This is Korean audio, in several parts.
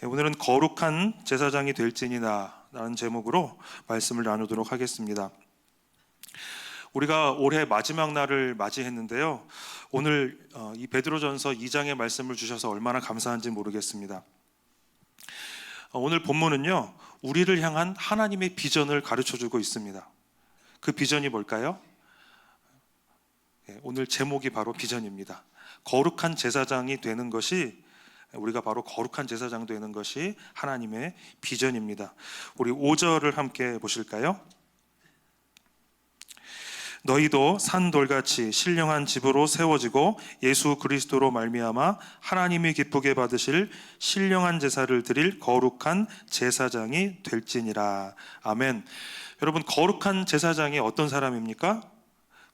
오늘은 거룩한 제사장이 될지니라 라는 제목으로 말씀을 나누도록 하겠습니다. 우리가 올해 마지막 날을 맞이했는데요, 오늘 이 베드로전서 2장의 말씀을 주셔서 얼마나 감사한지 모르겠습니다. 오늘 본문은요, 우리를 향한 하나님의 비전을 가르쳐주고 있습니다. 그 비전이 뭘까요? 오늘 제목이 바로 비전입니다. 거룩한 제사장이 되는 것이, 우리가 바로 거룩한 제사장 되는 것이 하나님의 비전입니다. 우리 5절을 함께 보실까요? 너희도 산돌같이 신령한 집으로 세워지고 예수 그리스도로 말미암아 하나님이 기쁘게 받으실 신령한 제사를 드릴 거룩한 제사장이 될지니라. 아멘. 여러분, 거룩한 제사장이 어떤 사람입니까?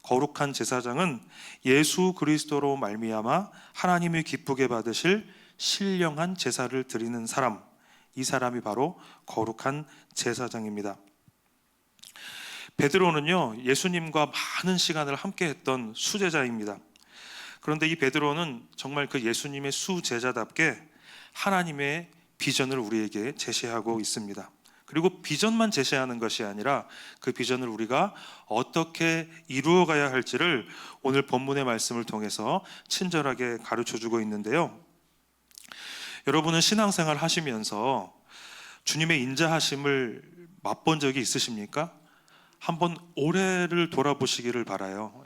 거룩한 제사장은 예수 그리스도로 말미암아 하나님이 기쁘게 받으실 신령한 제사를 드리는 사람, 이 사람이 바로 거룩한 제사장입니다. 베드로는요, 예수님과 많은 시간을 함께 했던 수제자입니다. 그런데 이 베드로는 정말 그 예수님의 수제자답게 하나님의 비전을 우리에게 제시하고 있습니다. 그리고 비전만 제시하는 것이 아니라 그 비전을 우리가 어떻게 이루어가야 할지를 오늘 본문의 말씀을 통해서 친절하게 가르쳐주고 있는데요, 여러분은 신앙생활 하시면서 주님의 인자하심을 맛본 적이 있으십니까? 한번 올해를 돌아보시기를 바라요.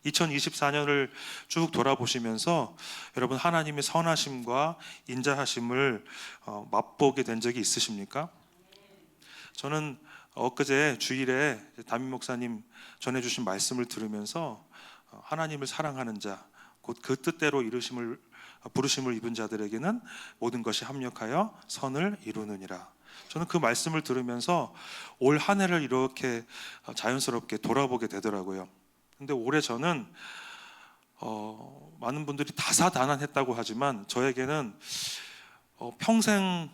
2024년을 쭉 돌아보시면서 여러분 하나님의 선하심과 인자하심을 맛보게 된 적이 있으십니까? 저는 엊그제 주일에 담임 목사님 전해주신 말씀을 들으면서 하나님을 사랑하는 자, 곧 그 뜻대로 부르심을 입은 자들에게는 모든 것이 합력하여 선을 이루느니라. 저는 그 말씀을 들으면서 올 한 해를 이렇게 자연스럽게 돌아보게 되더라고요. 근데 올해 저는 많은 분들이 다사다난했다고 하지만 저에게는 평생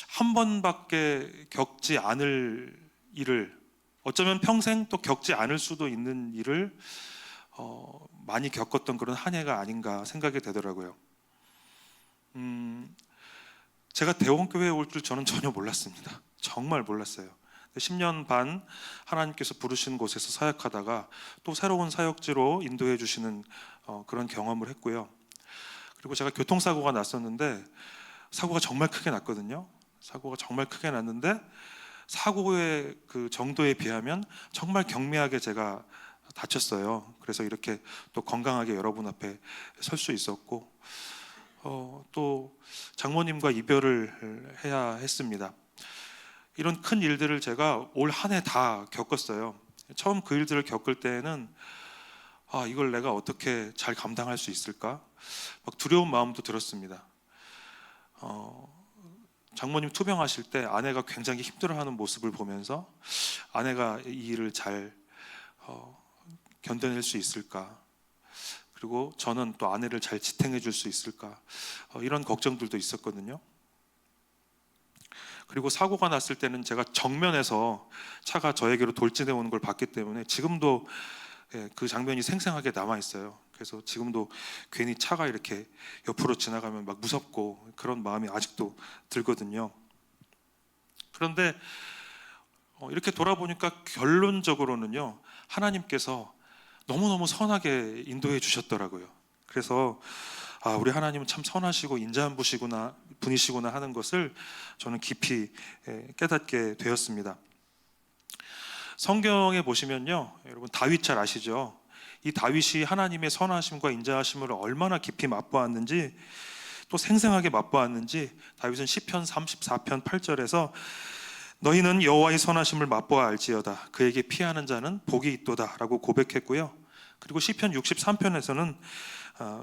한 번밖에 겪지 않을 일을, 어쩌면 평생 또 겪지 않을 수도 있는 일을 많이 겪었던 그런 한 해가 아닌가 생각이 되더라고요. 제가 대원교회에 올 줄 저는 전혀 몰랐습니다. 정말 몰랐어요. 10년 반 하나님께서 부르신 곳에서 사역하다가 또 새로운 사역지로 인도해 주시는 그런 경험을 했고요. 그리고 제가 교통사고가 났었는데, 사고가 정말 크게 났거든요. 사고가 정말 크게 났는데 사고의 그 정도에 비하면 정말 경미하게 제가 다쳤어요. 그래서 이렇게 또 건강하게 여러분 앞에 설 수 있었고, 또 장모님과 이별을 해야 했습니다. 이런 큰 일들을 제가 올 한 해 다 겪었어요. 처음 그 일들을 겪을 때에는 이걸 내가 어떻게 잘 감당할 수 있을까? 막 두려운 마음도 들었습니다. 장모님 투병하실 때 아내가 굉장히 힘들어하는 모습을 보면서 아내가 이 일을 잘 견뎌낼 수 있을까? 그리고 저는 또 아내를 잘 지탱해 줄 수 있을까? 이런 걱정들도 있었거든요. 그리고 사고가 났을 때는 제가 정면에서 차가 저에게로 돌진해 오는 걸 봤기 때문에 지금도 그 장면이 생생하게 남아 있어요. 그래서 지금도 괜히 차가 이렇게 옆으로 지나가면 막 무섭고 그런 마음이 아직도 들거든요. 그런데 이렇게 돌아보니까 결론적으로는요, 하나님께서 너무너무 선하게 인도해 주셨더라고요. 그래서 우리 하나님은 참 선하시고 인자한 분이시구나 하는 것을 저는 깊이 깨닫게 되었습니다. 성경에 보시면요, 여러분 다윗 잘 아시죠? 이 다윗이 하나님의 선하심과 인자하심을 얼마나 깊이 맛보았는지, 또 생생하게 맛보았는지 다윗은 시편 34편 8절에서 너희는 여호와의 선하심을 맛보아 알지어다. 그에게 피하는 자는 복이 있도다 라고 고백했고요. 그리고 시편 63편에서는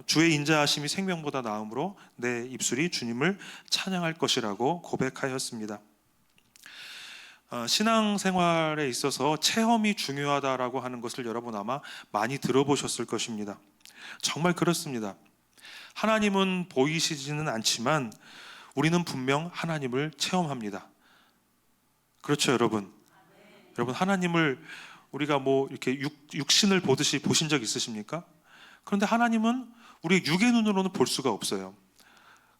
주의 인자하심이 생명보다 나음으로 내 입술이 주님을 찬양할 것이라고 고백하였습니다. 신앙생활에 있어서 체험이 중요하다라고 하는 것을 여러분 아마 많이 들어보셨을 것입니다. 정말 그렇습니다. 하나님은 보이시지는 않지만 우리는 분명 하나님을 체험합니다. 그렇죠, 여러분? 여러분, 하나님을 우리가 이렇게 육신을 보듯이 보신 적 있으십니까? 그런데 하나님은 우리 육의 눈으로는 볼 수가 없어요.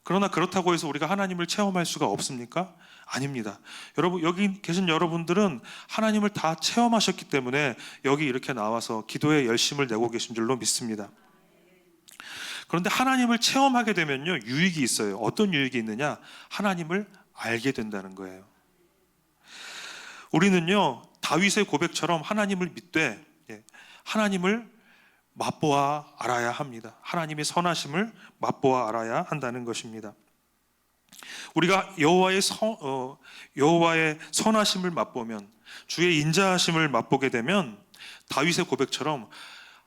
그러나 그렇다고 해서 우리가 하나님을 체험할 수가 없습니까? 아닙니다. 여러분, 여기 계신 여러분들은 하나님을 다 체험하셨기 때문에 여기 이렇게 나와서 기도에 열심을 내고 계신 줄로 믿습니다. 그런데 하나님을 체험하게 되면요, 유익이 있어요. 어떤 유익이 있느냐? 하나님을 알게 된다는 거예요. 우리는요, 다윗의 고백처럼 하나님을 믿되 하나님을 맛보아 알아야 합니다. 하나님의 선하심을 맛보아 알아야 한다는 것입니다. 우리가 여호와의 선하심을 맛보면, 주의 인자하심을 맛보게 되면 다윗의 고백처럼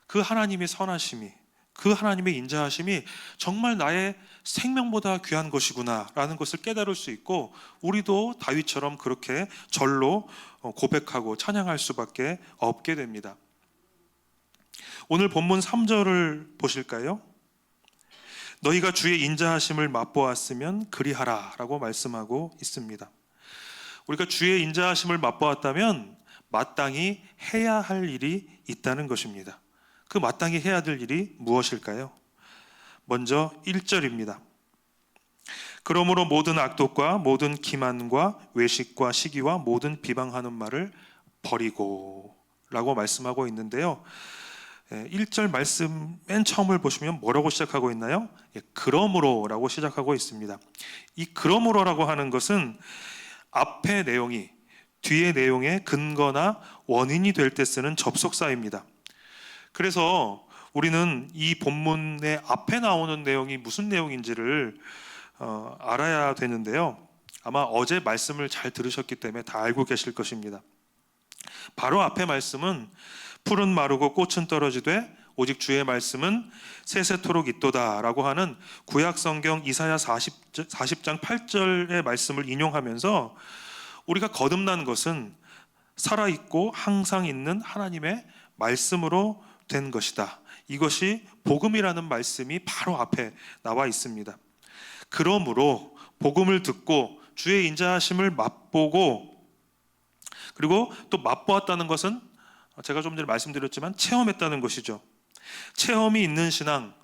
그 하나님의 선하심이, 그 하나님의 인자하심이 정말 나의 생명보다 귀한 것이구나 라는 것을 깨달을 수 있고, 우리도 다윗처럼 그렇게 절로 고백하고 찬양할 수밖에 없게 됩니다. 오늘 본문 3절을 보실까요? 너희가 주의 인자하심을 맛보았으면 그리하라 라고 말씀하고 있습니다. 우리가 주의 인자하심을 맛보았다면 마땅히 해야 할 일이 있다는 것입니다. 그 마땅히 해야 될 일이 무엇일까요? 먼저 1절입니다. 그러므로 모든 악독과 모든 기만과 외식과 시기와 모든 비방하는 말을 버리고 라고 말씀하고 있는데요, 1절 말씀 맨 처음을 보시면 뭐라고 시작하고 있나요? 그러므로 라고 시작하고 있습니다. 이 그러므로라고 하는 것은 앞의 내용이 뒤의 내용의 근거나 원인이 될 때 쓰는 접속사입니다. 그래서 우리는 이 본문의 앞에 나오는 내용이 무슨 내용인지를 알아야 되는데요, 아마 어제 말씀을 잘 들으셨기 때문에 다 알고 계실 것입니다. 바로 앞에 말씀은 풀은 마르고 꽃은 떨어지되 오직 주의 말씀은 세세토록 있도다 라고 하는 구약성경 이사야 40장 8절의 말씀을 인용하면서 우리가 거듭난 것은 살아있고 항상 있는 하나님의 말씀으로 된 것이다, 이것이 복음이라는 말씀이 바로 앞에 나와 있습니다. 그러므로 복음을 듣고 주의 인자하심을 맛보고, 그리고 또 맛보았다는 것은 제가 좀 전에 말씀드렸지만 체험했다는 것이죠. 체험이 있는 신앙,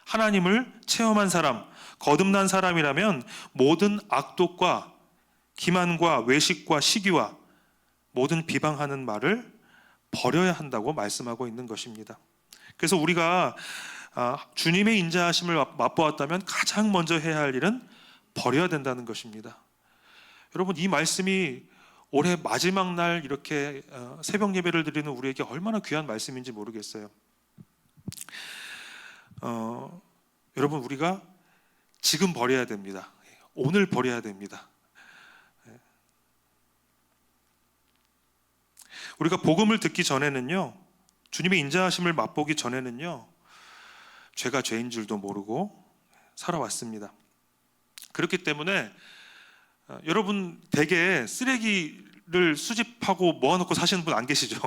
하나님을 체험한 사람, 거듭난 사람이라면 모든 악독과 기만과 외식과 시기와 모든 비방하는 말을 버려야 한다고 말씀하고 있는 것입니다. 그래서 우리가 주님의 인자하심을 맛보았다면 가장 먼저 해야 할 일은 버려야 된다는 것입니다. 여러분, 이 말씀이 올해 마지막 날 이렇게 새벽 예배를 드리는 우리에게 얼마나 귀한 말씀인지 모르겠어요. 여러분, 우리가 지금 버려야 됩니다. 오늘 버려야 됩니다. 우리가 복음을 듣기 전에는요, 주님의 인자하심을 맛보기 전에는요, 죄가 죄인 줄도 모르고 살아왔습니다. 그렇기 때문에 여러분, 대개 쓰레기를 수집하고 모아놓고 사시는 분 안 계시죠?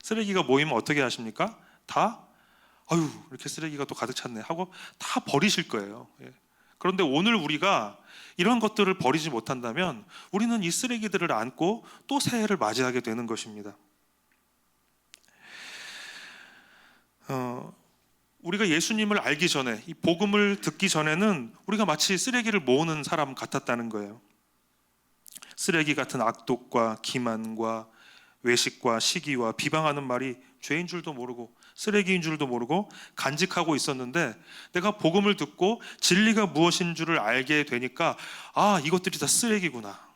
쓰레기가 모이면 어떻게 하십니까? 다 아유, 이렇게 쓰레기가 또 가득 찼네 하고 다 버리실 거예요. 그런데 오늘 우리가 이런 것들을 버리지 못한다면 우리는 이 쓰레기들을 안고 또 새해를 맞이하게 되는 것입니다. 우리가 예수님을 알기 전에, 이 복음을 듣기 전에는 우리가 마치 쓰레기를 모으는 사람 같았다는 거예요. 쓰레기 같은 악독과 기만과 외식과 시기와 비방하는 말이 죄인 줄도 모르고 쓰레기인 줄도 모르고 간직하고 있었는데, 내가 복음을 듣고 진리가 무엇인 줄을 알게 되니까 이것들이 다 쓰레기구나.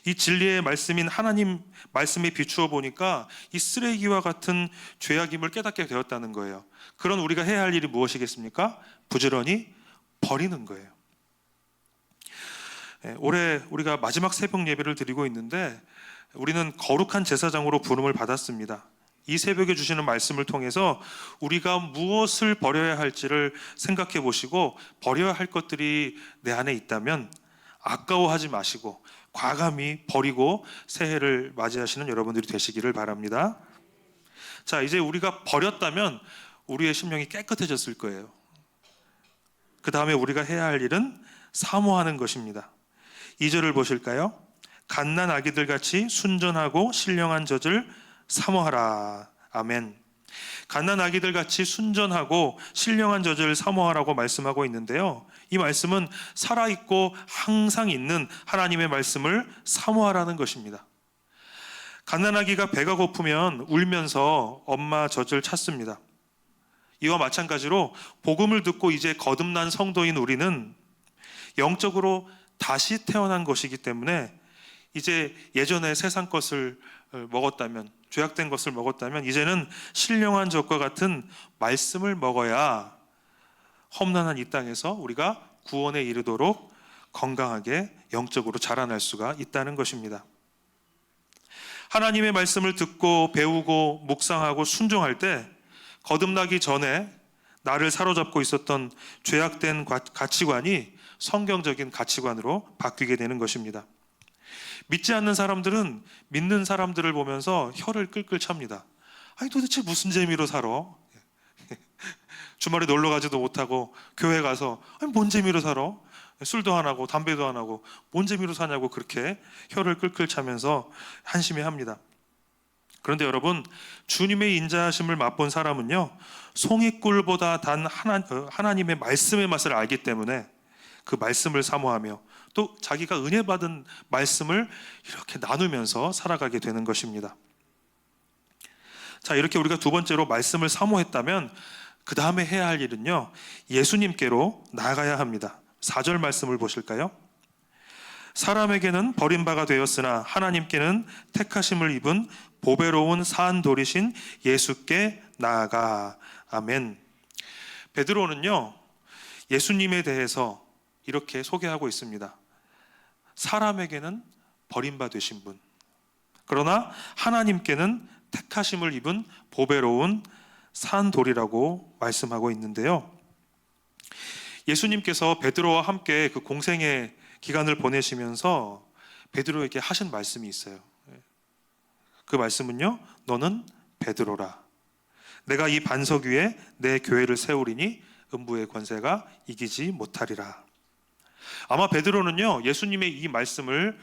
이 진리의 말씀인 하나님 말씀에 비추어 보니까 이 쓰레기와 같은 죄악임을 깨닫게 되었다는 거예요. 그런 우리가 해야 할 일이 무엇이겠습니까? 부지런히 버리는 거예요. 올해 우리가 마지막 새벽 예배를 드리고 있는데 우리는 거룩한 제사장으로 부름을 받았습니다. 이 새벽에 주시는 말씀을 통해서 우리가 무엇을 버려야 할지를 생각해 보시고, 버려야 할 것들이 내 안에 있다면 아까워하지 마시고 과감히 버리고 새해를 맞이하시는 여러분들이 되시기를 바랍니다. 자, 이제 우리가 버렸다면 우리의 심령이 깨끗해졌을 거예요. 그 다음에 우리가 해야 할 일은 사모하는 것입니다. 2절을 보실까요? 갓난 아기들 같이 순전하고 신령한 젖을 사모하라. 아멘. 갓난 아기들 같이 순전하고 신령한 젖을 사모하라고 말씀하고 있는데요. 이 말씀은 살아있고 항상 있는 하나님의 말씀을 사모하라는 것입니다. 갓난 아기가 배가 고프면 울면서 엄마 젖을 찾습니다. 이와 마찬가지로 복음을 듣고 이제 거듭난 성도인 우리는 영적으로 다시 태어난 것이기 때문에 이제 예전에 세상 것을 먹었다면, 죄악된 것을 먹었다면 이제는 신령한 젖과 같은 말씀을 먹어야 험난한 이 땅에서 우리가 구원에 이르도록 건강하게 영적으로 자라날 수가 있다는 것입니다. 하나님의 말씀을 듣고 배우고 묵상하고 순종할 때 거듭나기 전에 나를 사로잡고 있었던 죄악된 가치관이 성경적인 가치관으로 바뀌게 되는 것입니다. 믿지 않는 사람들은 믿는 사람들을 보면서 혀를 끌끌 찹니다. 아니 도대체 무슨 재미로 살아? 주말에 놀러 가지도 못하고 교회 가서 아니 뭔 재미로 살아? 술도 안 하고 담배도 안 하고 뭔 재미로 사냐고 그렇게 혀를 끌끌 차면서 한심해합니다. 그런데 여러분, 주님의 인자하심을 맛본 사람은요, 송이꿀보다 단 하나님의 말씀의 맛을 알기 때문에 그 말씀을 사모하며 또 자기가 은혜 받은 말씀을 이렇게 나누면서 살아가게 되는 것입니다. 자, 이렇게 우리가 두 번째로 말씀을 사모했다면 그 다음에 해야 할 일은요, 예수님께로 나아가야 합니다. 4절 말씀을 보실까요? 사람에게는 버림바가 되었으나 하나님께는 택하심을 입은 보배로운 산 돌이신 예수께 나아가. 아멘. 베드로는요, 예수님에 대해서 이렇게 소개하고 있습니다. 사람에게는 버림바 되신 분, 그러나 하나님께는 택하심을 입은 보배로운 산 돌이라고 말씀하고 있는데요. 예수님께서 베드로와 함께 그 공생의 기간을 보내시면서 베드로에게 하신 말씀이 있어요. 그 말씀은요, 너는 베드로라. 내가 이 반석 위에 내 교회를 세우리니 음부의 권세가 이기지 못하리라. 아마 베드로는요, 예수님의 이 말씀을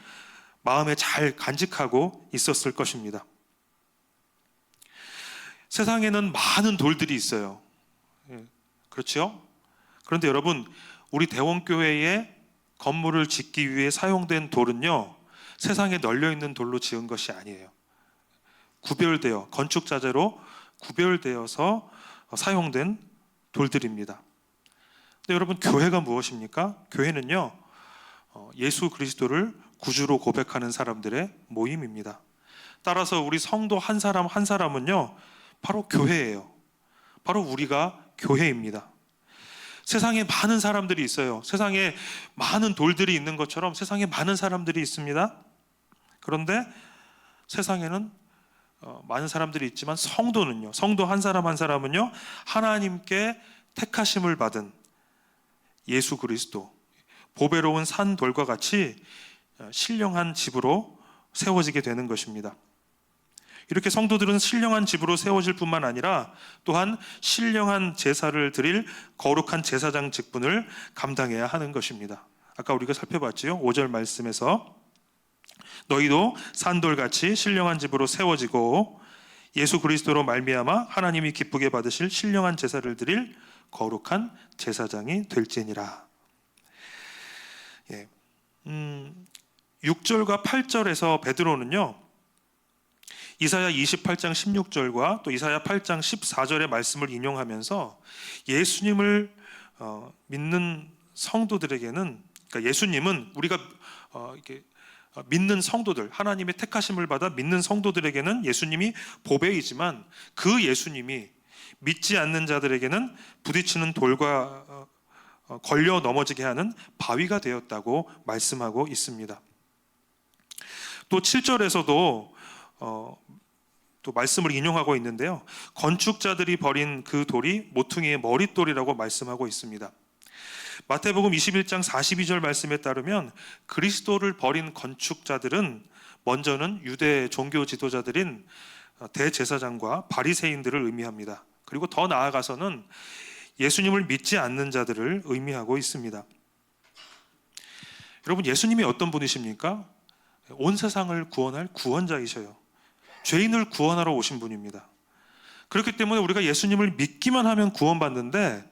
마음에 잘 간직하고 있었을 것입니다. 세상에는 많은 돌들이 있어요. 그렇죠? 그런데 여러분, 우리 대원교회의 건물을 짓기 위해 사용된 돌은요, 세상에 널려있는 돌로 지은 것이 아니에요. 구별되어, 건축자재로 구별되어서 사용된 돌들입니다. 근데 여러분, 교회가 무엇입니까? 교회는요, 예수 그리스도를 구주로 고백하는 사람들의 모임입니다. 따라서 우리 성도 한 사람 한 사람은요, 바로 교회예요. 바로 우리가 교회입니다. 세상에 많은 사람들이 있어요. 세상에 많은 돌들이 있는 것처럼 세상에 많은 사람들이 있습니다. 그런데 세상에는 많은 사람들이 있지만 성도는요, 성도 한 사람 한 사람은요, 하나님께 택하심을 받은 예수 그리스도, 보배로운 산 돌과 같이 신령한 집으로 세워지게 되는 것입니다. 이렇게 성도들은 신령한 집으로 세워질 뿐만 아니라 또한 신령한 제사를 드릴 거룩한 제사장 직분을 감당해야 하는 것입니다. 아까 우리가 살펴봤지요. 5절 말씀에서 너희도 산돌같이 신령한 집으로 세워지고 예수 그리스도로 말미암아 하나님이 기쁘게 받으실 신령한 제사를 드릴 거룩한 제사장이 될지니라. 6절과 8절에서 베드로는요, 이사야 28장 16절과 또 이사야 8장 14절의 말씀을 인용하면서 예수님을 믿는 성도들에게는, 그러니까 예수님은 우리가 이렇게 믿는 성도들, 하나님의 택하심을 받아 믿는 성도들에게는 예수님이 보배이지만 그 예수님이 믿지 않는 자들에게는 부딪히는 돌과 걸려 넘어지게 하는 바위가 되었다고 말씀하고 있습니다. 또 7절에서도 또 말씀을 인용하고 있는데요, 건축자들이 버린 그 돌이 모퉁이의 머릿돌이라고 말씀하고 있습니다. 마태복음 21장 42절 말씀에 따르면 그리스도를 버린 건축자들은 먼저는 유대 종교 지도자들인 대제사장과 바리새인들을 의미합니다. 그리고 더 나아가서는 예수님을 믿지 않는 자들을 의미하고 있습니다. 여러분, 예수님이 어떤 분이십니까? 온 세상을 구원할 구원자이셔요. 죄인을 구원하러 오신 분입니다. 그렇기 때문에 우리가 예수님을 믿기만 하면 구원받는데,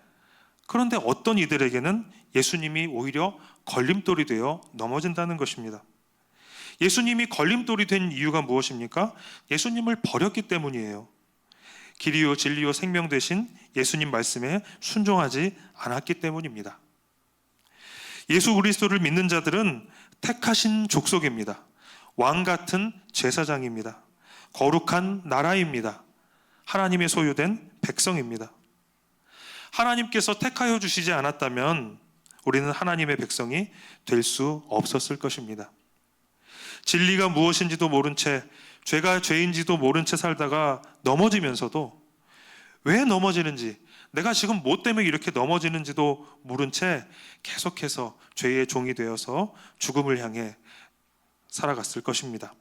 그런데 어떤 이들에게는 예수님이 오히려 걸림돌이 되어 넘어진다는 것입니다. 예수님이 걸림돌이 된 이유가 무엇입니까? 예수님을 버렸기 때문이에요. 길이요 진리요 생명 되신 예수님 말씀에 순종하지 않았기 때문입니다. 예수 그리스도를 믿는 자들은 택하신 족속입니다. 왕 같은 제사장입니다. 거룩한 나라입니다. 하나님의 소유된 백성입니다. 하나님께서 택하여 주시지 않았다면 우리는 하나님의 백성이 될 수 없었을 것입니다. 진리가 무엇인지도 모른 채, 죄가 죄인지도 모른 채 살다가 넘어지면서도 왜 넘어지는지, 내가 지금 뭐 때문에 이렇게 넘어지는지도 모른 채 계속해서 죄의 종이 되어서 죽음을 향해 살아갔을 것입니다.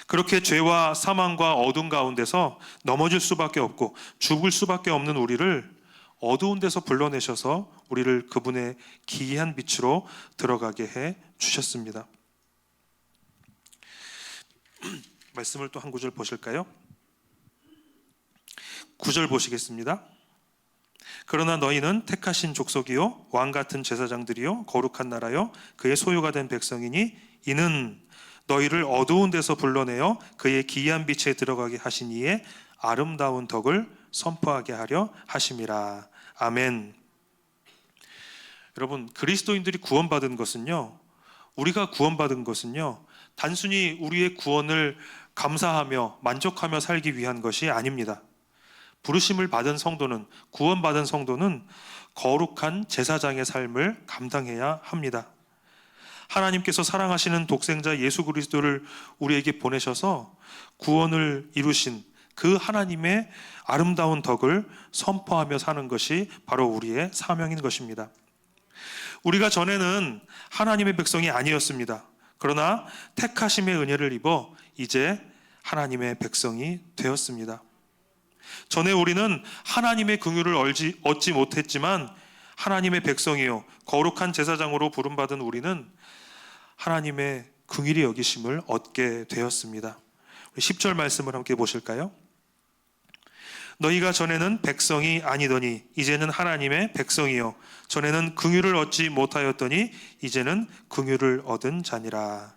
그렇게 죄와 사망과 어둠 가운데서 넘어질 수밖에 없고 죽을 수밖에 없는 우리를 어두운 데서 불러내셔서 우리를 그분의 기이한 빛으로 들어가게 해 주셨습니다. 말씀을 또 한 구절 보실까요? 9절 보시겠습니다. 그러나 너희는 택하신 족속이요 왕 같은 제사장들이요 거룩한 나라요 그의 소유가 된 백성이니 이는 너희를 어두운 데서 불러내어 그의 기이한 빛에 들어가게 하신 이의 아름다운 덕을 선포하게 하려 하심이라. 아멘. 여러분, 그리스도인들이 구원받은 것은요, 우리가 구원받은 것은요, 단순히 우리의 구원을 감사하며 만족하며 살기 위한 것이 아닙니다. 부르심을 받은 성도는, 구원받은 성도는 거룩한 제사장의 삶을 감당해야 합니다. 하나님께서 사랑하시는 독생자 예수 그리스도를 우리에게 보내셔서 구원을 이루신 그 하나님의 아름다운 덕을 선포하며 사는 것이 바로 우리의 사명인 것입니다. 우리가 전에는 하나님의 백성이 아니었습니다. 그러나 택하심의 은혜를 입어 이제 하나님의 백성이 되었습니다. 전에 우리는 하나님의 긍휼을 얻지 못했지만 하나님의 백성이요 거룩한 제사장으로 부름받은 우리는 하나님의 긍휼히 여기심을 얻게 되었습니다. 10절 말씀을 함께 보실까요? 너희가 전에는 백성이 아니더니 이제는 하나님의 백성이요 전에는 긍휼을 얻지 못하였더니 이제는 긍휼을 얻은 자니라.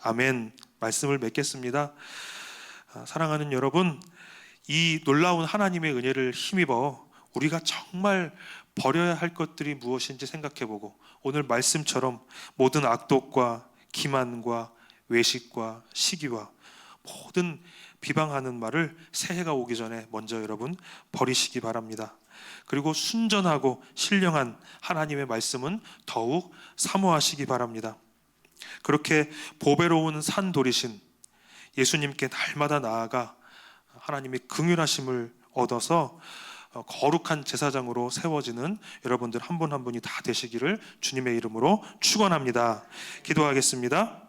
아멘. 말씀을 맺겠습니다. 사랑하는 여러분, 이 놀라운 하나님의 은혜를 힘입어 우리가 정말 버려야 할 것들이 무엇인지 생각해보고 오늘 말씀처럼 모든 악독과 기만과 외식과 시기와 모든 비방하는 말을 새해가 오기 전에 먼저 여러분 버리시기 바랍니다. 그리고 순전하고 신령한 하나님의 말씀은 더욱 사모하시기 바랍니다. 그렇게 보배로운 산돌이신 예수님께 날마다 나아가 하나님의 긍휼하심을 얻어서 거룩한 제사장으로 세워지는 여러분들 한 분 한 분이 다 되시기를 주님의 이름으로 축원합니다. 기도하겠습니다.